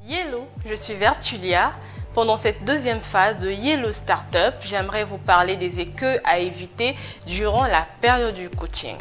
Yellow, je suis Vertulia. Pendant cette deuxième phase de Yellow Startup, j'aimerais vous parler des écueils à éviter durant la période du coaching.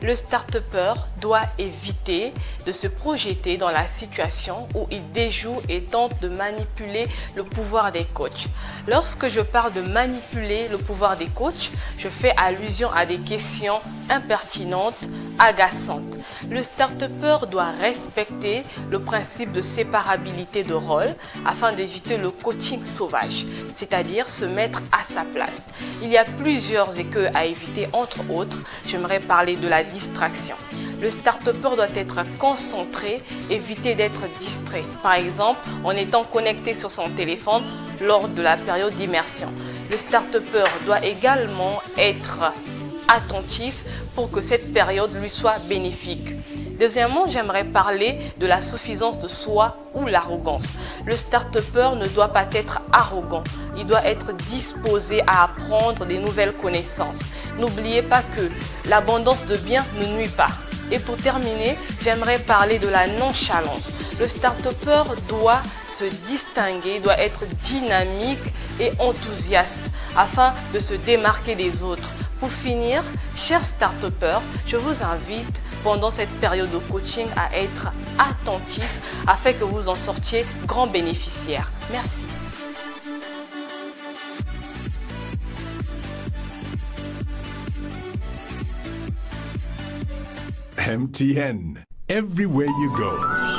Le start-upper doit éviter de se projeter dans la situation où il déjoue et tente de manipuler le pouvoir des coachs. Lorsque je parle de manipuler le pouvoir des coachs, je fais allusion à des questions impertinentes, agaçantes. Le start-upper doit respecter le principe de séparabilité de rôle afin d'éviter le coaching sauvage, c'est-à-dire se mettre à sa place. Il y a plusieurs écueils à éviter, entre autres, j'aimerais parler de la distraction. Le start-upper doit être concentré, éviter d'être distrait, par exemple en étant connecté sur son téléphone lors de la période d'immersion. Le start-upper doit également être attentif pour que cette période lui soit bénéfique. Deuxièmement, j'aimerais parler de la suffisance de soi ou l'arrogance. Le start-upper ne doit pas être arrogant, il doit être disposé à apprendre des nouvelles connaissances. N'oubliez pas que l'abondance de biens ne nuit pas. Et pour terminer, j'aimerais parler de la nonchalance. Le start-upper doit se distinguer, doit être dynamique et enthousiaste afin de se démarquer des autres. Pour finir, chers start-uppers, je vous invite pendant cette période de coaching à être attentif afin que vous en sortiez grand bénéficiaire. Merci. MTN, everywhere you go.